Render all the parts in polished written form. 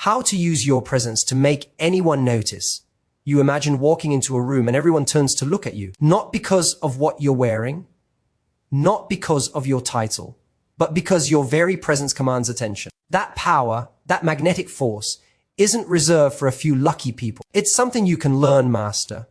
How to use your presence to make anyone notice. You imagine walking into a room and everyone turns to look at you, not because of what you're wearing, not because of your title, but because your very presence commands attention. That power, that magnetic force, isn't reserved for a few lucky people. It's something you can learn, master,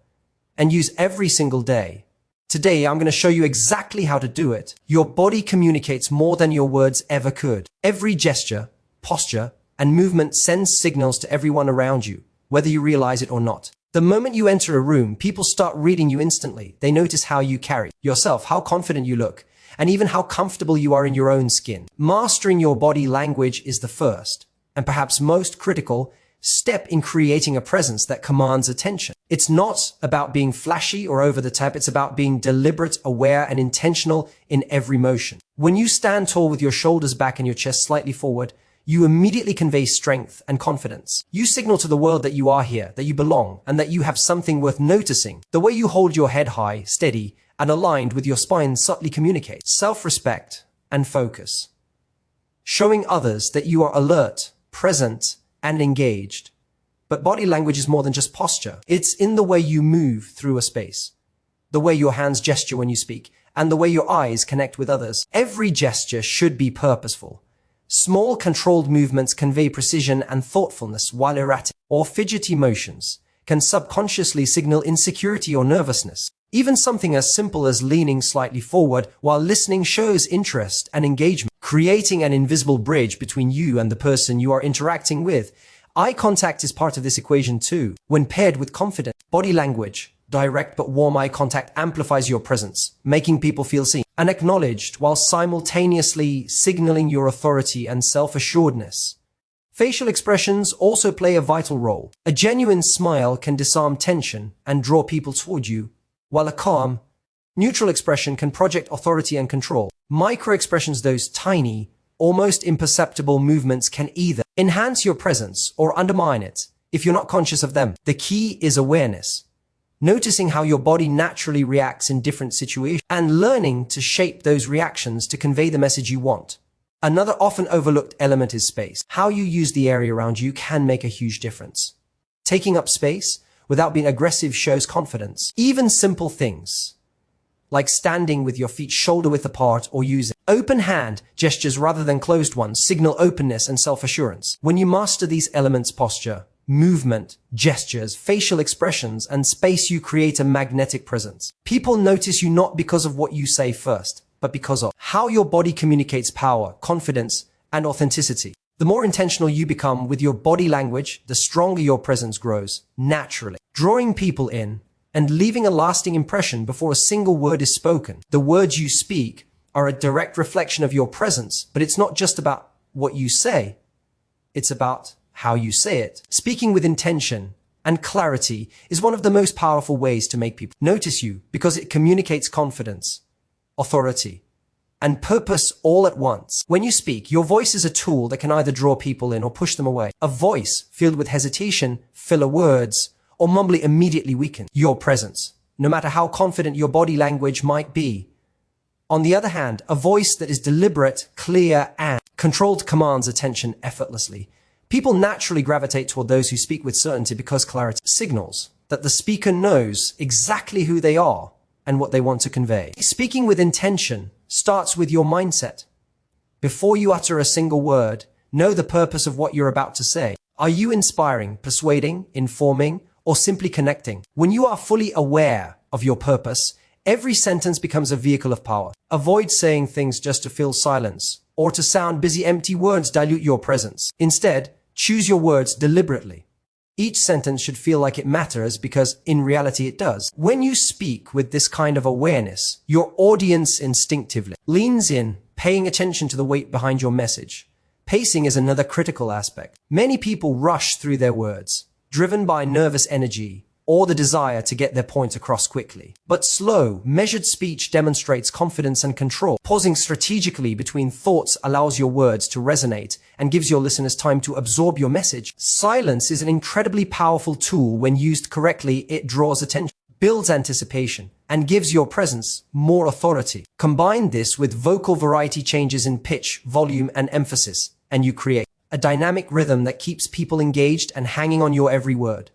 and use every single day. Today, I'm going to show you exactly how to do it. Your body communicates more than your words ever could. Every gesture, posture, and movement sends signals to everyone around you, whether you realize it or not. The moment you enter a room, people start reading you instantly. They notice how you carry yourself, how confident you look, and even how comfortable you are in your own skin. Mastering your body language is the first, and perhaps most critical, step in creating a presence that commands attention. It's not about being flashy or over the top. It's about being deliberate, aware, and intentional in every motion. When you stand tall with your shoulders back and your chest slightly forward, you immediately convey strength and confidence. You signal to the world that you are here, that you belong, and that you have something worth noticing. The way you hold your head high, steady, and aligned with your spine subtly communicates self-respect and focus, showing others that you are alert, present, and engaged. But body language is more than just posture. It's in the way you move through a space, the way your hands gesture when you speak, and the way your eyes connect with others. Every gesture should be purposeful. Small, controlled movements convey precision and thoughtfulness, while erratic or fidgety motions can subconsciously signal insecurity or nervousness. Even something as simple as leaning slightly forward while listening shows interest and engagement, creating an invisible bridge between you and the person you are interacting with. Eye contact is part of this equation too. When paired with confident body language, direct but warm eye contact amplifies your presence, making people feel seen and acknowledged while simultaneously signaling your authority and self-assuredness. Facial expressions also play a vital role. A genuine smile can disarm tension and draw people toward you, while a calm, neutral expression can project authority and control. Micro-expressions, those tiny, almost imperceptible movements, can either enhance your presence or undermine it if you're not conscious of them. The key is awareness, noticing how your body naturally reacts in different situations and learning to shape those reactions to convey the message you want. Another often overlooked element is space. How you use the area around you can make a huge difference. Taking up space without being aggressive shows confidence. Even simple things, like standing with your feet shoulder-width apart or using open hand gestures rather than closed ones, signal openness and self-assurance. When you master these elements, posture, movement, gestures, facial expressions, and space, you create a magnetic presence. People notice you not because of what you say first, but because of how your body communicates power, confidence, and authenticity. The more intentional you become with your body language, the stronger your presence grows, naturally, drawing people in and leaving a lasting impression before a single word is spoken. The words you speak are a direct reflection of your presence, but it's not just about what you say. It's about how you say it. Speaking with intention and clarity is one of the most powerful ways to make people notice you, because it communicates confidence, authority, and purpose all at once. When you speak, your voice is a tool that can either draw people in or push them away. A voice filled with hesitation, filler words, or mumbly immediately weaken your presence, no matter how confident your body language might be. On the other hand, a voice that is deliberate, clear, and controlled commands attention effortlessly. People naturally gravitate toward those who speak with certainty because clarity signals that the speaker knows exactly who they are and what they want to convey. Speaking with intention starts with your mindset. Before you utter a single word, know the purpose of what you're about to say. Are you inspiring, persuading, informing, or simply connecting? When you are fully aware of your purpose, every sentence becomes a vehicle of power. Avoid saying things just to fill silence or to sound busy. Empty words dilute your presence. Instead, choose your words deliberately. Each sentence should feel like it matters, because in reality it does. When you speak with this kind of awareness, your audience instinctively leans in, paying attention to the weight behind your message. Pacing is another critical aspect. Many people rush through their words, driven by nervous energy or the desire to get their point across quickly. But slow, measured speech demonstrates confidence and control. Pausing strategically between thoughts allows your words to resonate and gives your listeners time to absorb your message. Silence is an incredibly powerful tool. When used correctly, it draws attention, builds anticipation, and gives your presence more authority. Combine this with vocal variety, changes in pitch, volume, and emphasis, and you create a dynamic rhythm that keeps people engaged and hanging on your every word.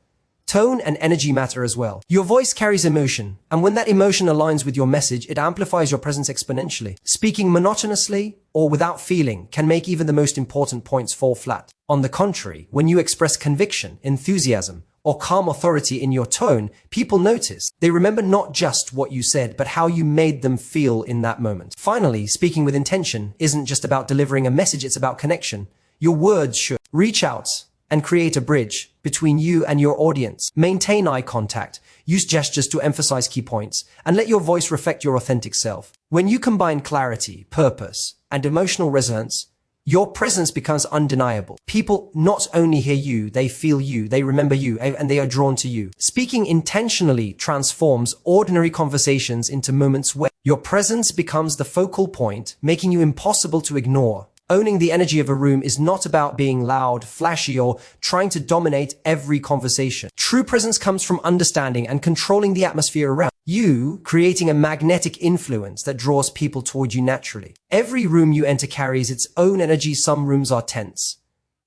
Tone and energy matter as well. Your voice carries emotion, and when that emotion aligns with your message, it amplifies your presence exponentially. Speaking monotonously or without feeling can make even the most important points fall flat. On the contrary, when you express conviction, enthusiasm, or calm authority in your tone, people notice. They remember not just what you said, but how you made them feel in that moment. Finally, speaking with intention isn't just about delivering a message, it's about connection. Your words should reach out and create a bridge between you and your audience. Maintain eye contact, use gestures to emphasize key points, and let your voice reflect your authentic self. When you combine clarity, purpose, and emotional resonance, your presence becomes undeniable. People not only hear you, they feel you, they remember you, and they are drawn to you. Speaking intentionally transforms ordinary conversations into moments where your presence becomes the focal point, making you impossible to ignore. Owning the energy of a room is not about being loud, flashy, or trying to dominate every conversation. True presence comes from understanding and controlling the atmosphere around you, creating a magnetic influence that draws people toward you naturally. Every room you enter carries its own energy. Some rooms are tense,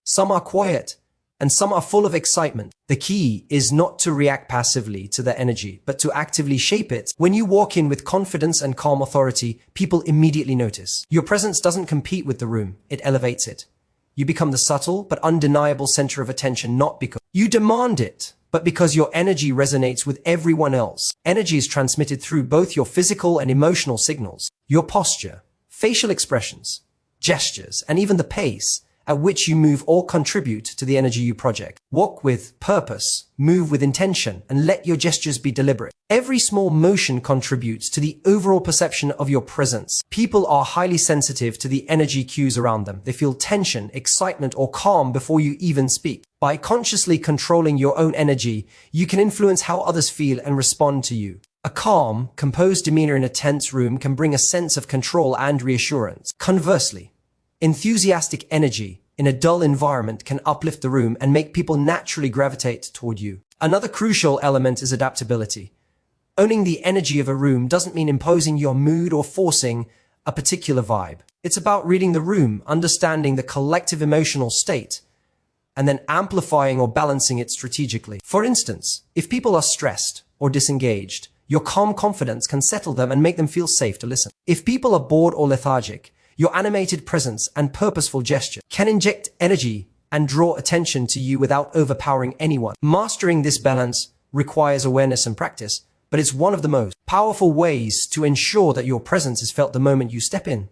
some are quiet, and some are full of excitement. The key is not to react passively to the energy, but to actively shape it. When you walk in with confidence and calm authority, people immediately notice. Your presence doesn't compete with the room, it elevates it. You become the subtle but undeniable center of attention, not because you demand it, but because your energy resonates with everyone else. Energy is transmitted through both your physical and emotional signals. Your posture, facial expressions, gestures, and even the pace at which you move all contribute to the energy you project. Walk with purpose, move with intention, and let your gestures be deliberate. Every small motion contributes to the overall perception of your presence. People are highly sensitive to the energy cues around them. They feel tension, excitement, or calm before you even speak. By consciously controlling your own energy, you can influence how others feel and respond to you. A calm, composed demeanor in a tense room can bring a sense of control and reassurance. Conversely, enthusiastic energy in a dull environment can uplift the room and make people naturally gravitate toward you. Another crucial element is adaptability. Owning the energy of a room doesn't mean imposing your mood or forcing a particular vibe. It's about reading the room, understanding the collective emotional state, and then amplifying or balancing it strategically. For instance, if people are stressed or disengaged, your calm confidence can settle them and make them feel safe to listen. If people are bored or lethargic, your animated presence and purposeful gesture can inject energy and draw attention to you without overpowering anyone. Mastering this balance requires awareness and practice, but it's one of the most powerful ways to ensure that your presence is felt the moment you step in.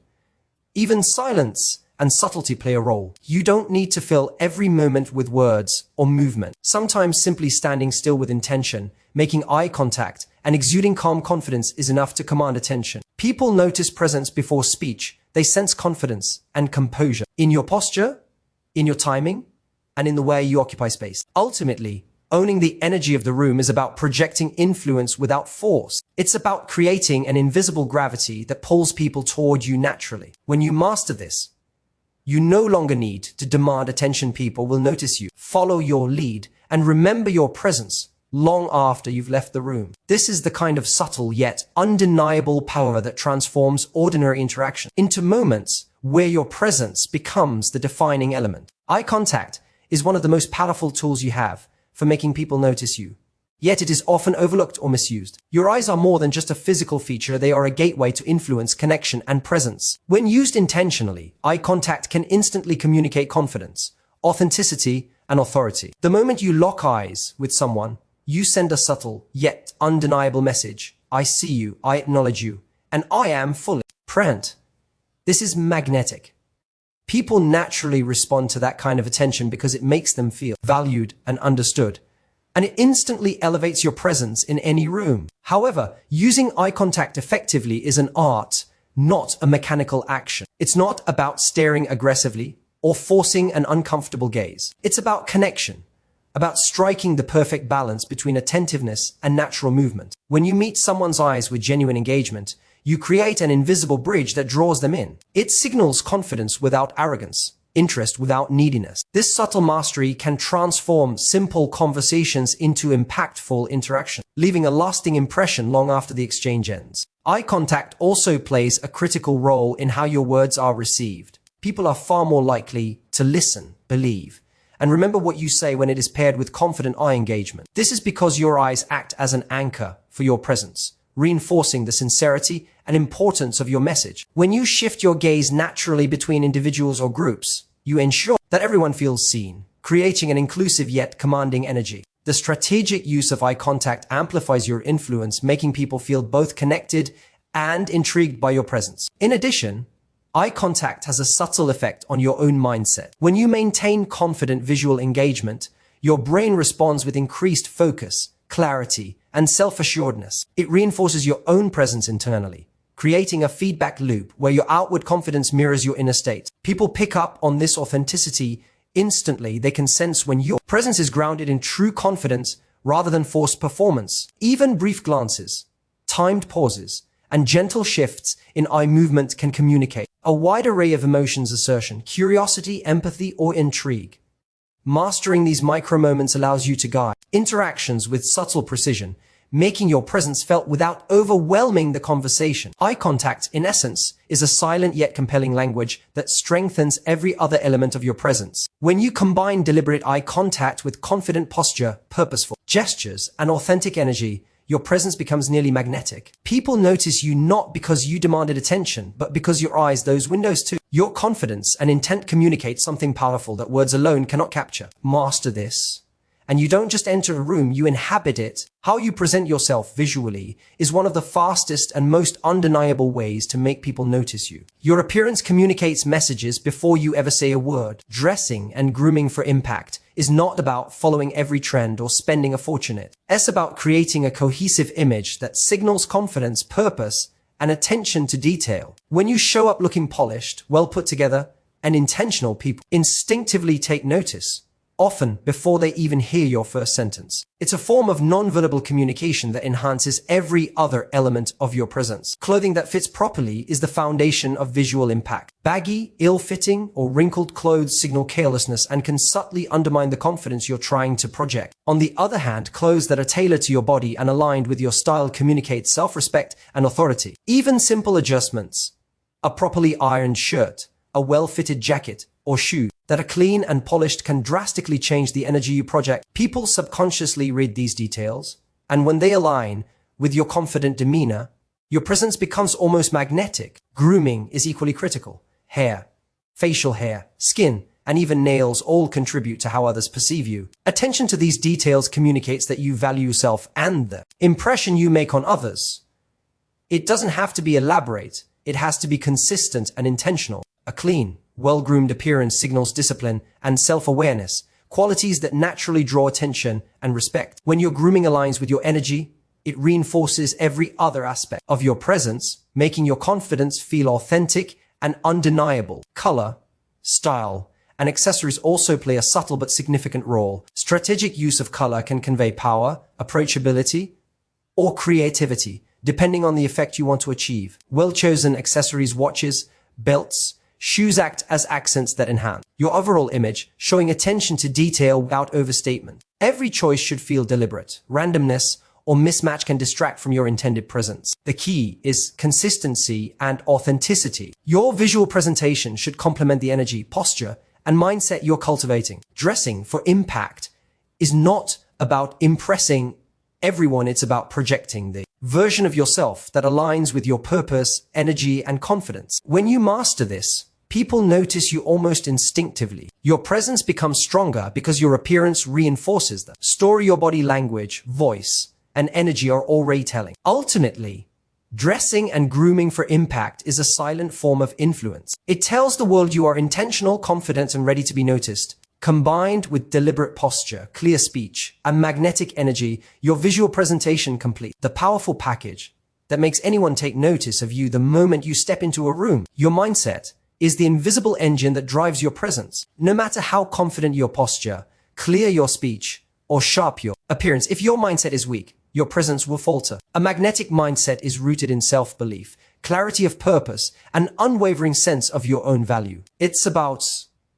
Even silence and subtlety play a role. You don't need to fill every moment with words or movement. Sometimes simply standing still with intention, making eye contact, and exuding calm confidence is enough to command attention. People notice presence before speech. They sense confidence and composure in your posture, in your timing, and in the way you occupy space. Ultimately, owning the energy of the room is about projecting influence without force. It's about creating an invisible gravity that pulls people toward you naturally. When you master this, you no longer need to demand attention. People will notice you, follow your lead, and remember your presence long after you've left the room. This is the kind of subtle yet undeniable power that transforms ordinary interaction into moments where your presence becomes the defining element. Eye contact is one of the most powerful tools you have for making people notice you. Yet it is often overlooked or misused. Your eyes are more than just a physical feature. They are a gateway to influence, connection, and presence. When used intentionally, eye contact can instantly communicate confidence, authenticity, and authority. The moment you lock eyes with someone, you send a subtle yet undeniable message. I see you, I acknowledge you, and I am fully present. This is magnetic. People naturally respond to that kind of attention because it makes them feel valued and understood, and it instantly elevates your presence in any room. However, using eye contact effectively is an art, not a mechanical action. It's not about staring aggressively or forcing an uncomfortable gaze. It's about connection, about striking the perfect balance between attentiveness and natural movement. When you meet someone's eyes with genuine engagement, you create an invisible bridge that draws them in. It signals confidence without arrogance, interest without neediness. This subtle mastery can transform simple conversations into impactful interaction, leaving a lasting impression long after the exchange ends. Eye contact also plays a critical role in how your words are received. People are far more likely to listen believe. And remember what you say when it is paired with confident eye engagement. This is because your eyes act as an anchor for your presence, reinforcing the sincerity and importance of your message. When you shift your gaze naturally between individuals or groups, you ensure that everyone feels seen, creating an inclusive yet commanding energy. The strategic use of eye contact amplifies your influence, making people feel both connected and intrigued by your presence. In addition, eye contact has a subtle effect on your own mindset. When you maintain confident visual engagement, your brain responds with increased focus, clarity, and self-assuredness. It reinforces your own presence internally, creating a feedback loop where your outward confidence mirrors your inner state. People pick up on this authenticity instantly. They can sense when your presence is grounded in true confidence rather than forced performance. Even brief glances, timed pauses, and gentle shifts in eye movement can communicate a wide array of emotions: assertion, curiosity, empathy, or intrigue. Mastering these micro moments allows you to guide interactions with subtle precision, making your presence felt without overwhelming the conversation. Eye contact, in essence, is a silent yet compelling language that strengthens every other element of your presence. When you combine deliberate eye contact with confident posture, purposeful gestures, and authentic energy, your presence becomes nearly magnetic. People notice you not because you demanded attention, but because your eyes, those windows too. Your confidence and intent communicate something powerful that words alone cannot capture. Master this, and you don't just enter a room, you inhabit it. How you present yourself visually is one of the fastest and most undeniable ways to make people notice you. Your appearance communicates messages before you ever say a word. Dressing and grooming for impact is not about following every trend or spending a fortune. It's about creating a cohesive image that signals confidence, purpose, and attention to detail. When you show up looking polished, well put together, and intentional, people instinctively take notice, often before they even hear your first sentence. It's a form of non-verbal communication that enhances every other element of your presence. Clothing that fits properly is the foundation of visual impact. Baggy, ill-fitting, or wrinkled clothes signal carelessness and can subtly undermine the confidence you're trying to project. On the other hand, clothes that are tailored to your body and aligned with your style communicate self-respect and authority. Even simple adjustments, a properly ironed shirt, a well-fitted jacket, or shoes that are clean and polished can drastically change the energy you project. People subconsciously read these details, and when they align with your confident demeanor, your presence becomes almost magnetic. Grooming is equally critical. Hair, facial hair, skin, and even nails all contribute to how others perceive you. Attention to these details communicates that you value yourself and the impression you make on others. It doesn't have to be elaborate. It has to be consistent and intentional. A clean, well-groomed appearance signals discipline and self-awareness, qualities that naturally draw attention and respect. When your grooming aligns with your energy, it reinforces every other aspect of your presence, making your confidence feel authentic and undeniable. Color, style, and accessories also play a subtle but significant role. Strategic use of color can convey power, approachability, or creativity, depending on the effect you want to achieve. Well-chosen accessories, watches, belts, shoes act as accents that enhance your overall image, showing attention to detail without overstatement. Every choice should feel deliberate. Randomness or mismatch can distract from your intended presence. The key is consistency and authenticity. Your visual presentation should complement the energy, posture, and mindset you're cultivating. Dressing for impact is not about impressing everyone. It's about projecting the version of yourself that aligns with your purpose, energy, and confidence. When you master this, people notice you almost instinctively. Your presence becomes stronger because your appearance reinforces them. Story, your body language, voice, and energy are already telling. Ultimately, dressing and grooming for impact is a silent form of influence. It tells the world you are intentional, confident, and ready to be noticed. Combined with deliberate posture, clear speech, and magnetic energy, your visual presentation complete the powerful package that makes anyone take notice of you the moment you step into a room. Your mindset is the invisible engine that drives your presence. No matter how confident your posture, clear your speech, or sharp your appearance, if your mindset is weak, your presence will falter. A magnetic mindset is rooted in self-belief, clarity of purpose, and unwavering sense of your own value. It's about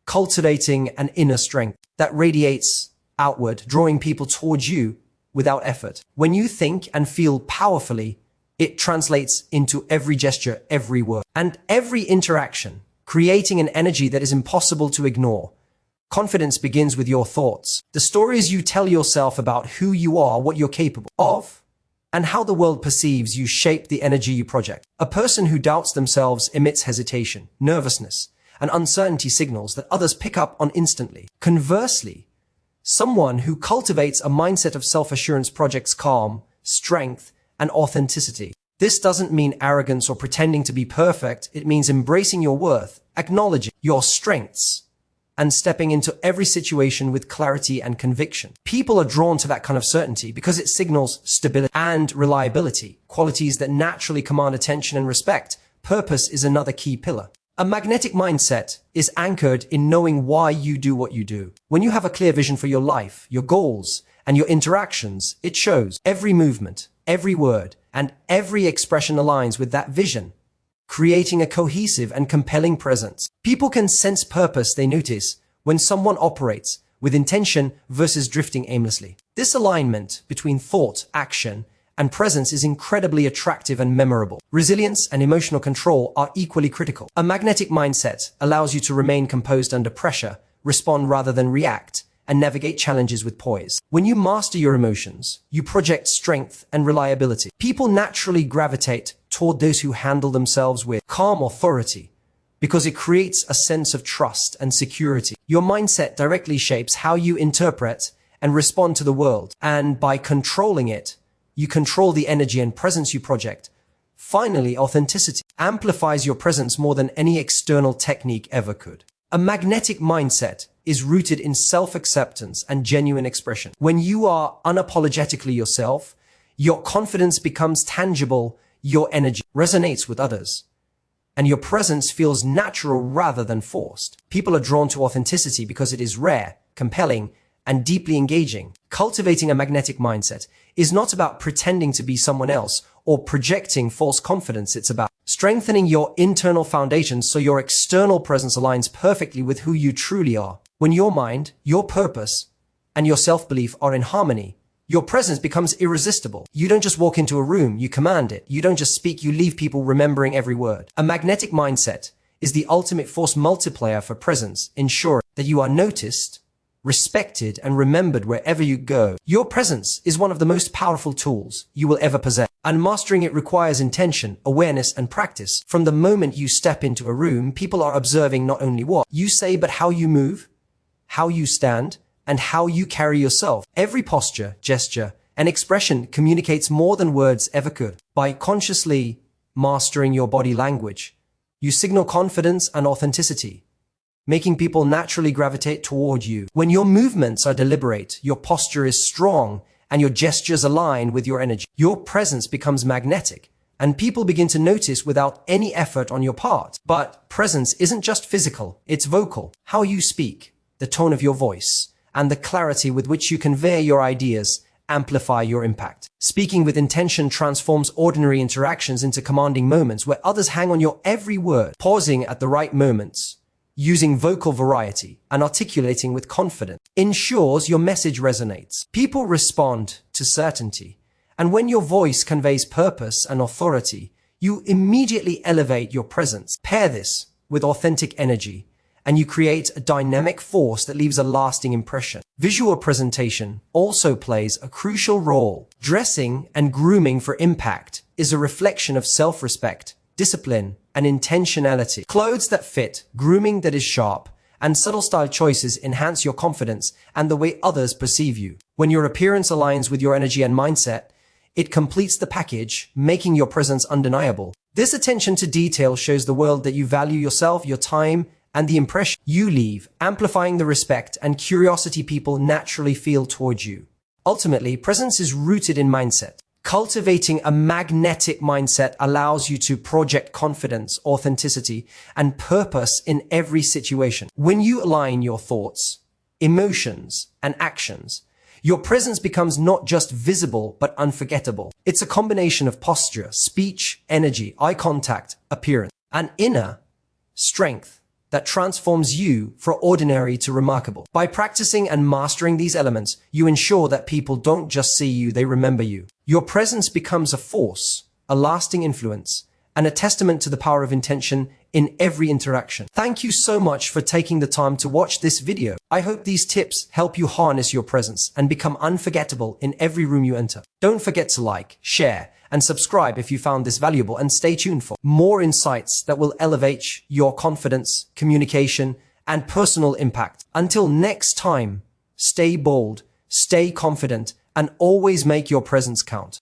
cultivating an inner strength that radiates outward, drawing people towards you without effort. When you think and feel powerfully, it translates into every gesture, every word, and every interaction, creating an energy that is impossible to ignore. Confidence begins with your thoughts. The stories you tell yourself about who you are, what you're capable of, and how the world perceives you shape the energy you project. A person who doubts themselves emits hesitation, nervousness, and uncertainty signals that others pick up on instantly. Conversely, someone who cultivates a mindset of self-assurance projects calm, strength, and authenticity. This doesn't mean arrogance or pretending to be perfect. It means embracing your worth, acknowledging your strengths, and stepping into every situation with clarity and conviction. People are drawn to that kind of certainty because it signals stability and reliability, qualities that naturally command attention and respect. Purpose is another key pillar. A magnetic mindset is anchored in knowing why you do what you do. When you have a clear vision for your life, your goals, and your interactions, it shows. Every movement, every word, and every expression aligns with that vision, creating a cohesive and compelling presence. People can sense purpose they notice when someone operates with intention versus drifting aimlessly. This alignment between thought, action, and presence is incredibly attractive and memorable. Resilience and emotional control are equally critical. A magnetic mindset allows you to remain composed under pressure, respond rather than react, and navigate challenges with poise. When you master your emotions, you project strength and reliability. People naturally gravitate toward those who handle themselves with calm authority because it creates a sense of trust and security. Your mindset directly shapes how you interpret and respond to the world, and by controlling it, you control the energy and presence you project. Finally, authenticity amplifies your presence more than any external technique ever could. A magnetic mindset is rooted in self-acceptance and genuine expression. When you are unapologetically yourself, your confidence becomes tangible, your energy resonates with others, and your presence feels natural rather than forced. People are drawn to authenticity because it is rare, compelling, and deeply engaging. Cultivating a magnetic mindset is not about pretending to be someone else or projecting false confidence. It's about strengthening your internal foundations so your external presence aligns perfectly with who you truly are. When your mind, your purpose, and your self-belief are in harmony, your presence becomes irresistible. You don't just walk into a room, you command it. You don't just speak, you leave people remembering every word. A magnetic mindset is the ultimate force multiplier for presence, ensuring that you are noticed, respected, and remembered wherever you go. Your presence is one of the most powerful tools you will ever possess, and mastering it requires intention, awareness, and practice. From the moment you step into a room, people are observing not only what you say, but how you move, how you stand, and how you carry yourself. Every posture, gesture, and expression communicates more than words ever could. By consciously mastering your body language, you signal confidence and authenticity, making people naturally gravitate toward you. When your movements are deliberate, your posture is strong, and your gestures align with your energy, your presence becomes magnetic, and people begin to notice without any effort on your part. But presence isn't just physical, it's vocal. How you speak, the tone of your voice, and the clarity with which you convey your ideas amplify your impact. Speaking with intention transforms ordinary interactions into commanding moments where others hang on your every word. Pausing at the right moments, using vocal variety, and articulating with confidence ensures your message resonates. People respond to certainty, and when your voice conveys purpose and authority, you immediately elevate your presence. Pair this with authentic energy, and you create a dynamic force that leaves a lasting impression. Visual presentation also plays a crucial role. Dressing and grooming for impact is a reflection of self-respect, discipline, and intentionality. Clothes that fit, grooming that is sharp, and subtle style choices enhance your confidence and the way others perceive you. When your appearance aligns with your energy and mindset, it completes the package, making your presence undeniable. This attention to detail shows the world that you value yourself, your time, and the impression you leave, amplifying the respect and curiosity people naturally feel towards you. Ultimately, presence is rooted in mindset. Cultivating a magnetic mindset allows you to project confidence, authenticity, and purpose in every situation. When you align your thoughts, emotions, and actions, your presence becomes not just visible, but unforgettable. It's a combination of posture, speech, energy, eye contact, appearance, and inner strength that transforms you from ordinary to remarkable. By practicing and mastering these elements, you ensure that people don't just see you, they remember you. Your presence becomes a force, a lasting influence, and a testament to the power of intention in every interaction. Thank you so much for taking the time to watch this video. I hope these tips help you harness your presence and become unforgettable in every room you enter. Don't forget to like, share, and subscribe if you found this valuable, and stay tuned for more insights that will elevate your confidence, communication, and personal impact. Until next time, stay bold, stay confident, and always make your presence count.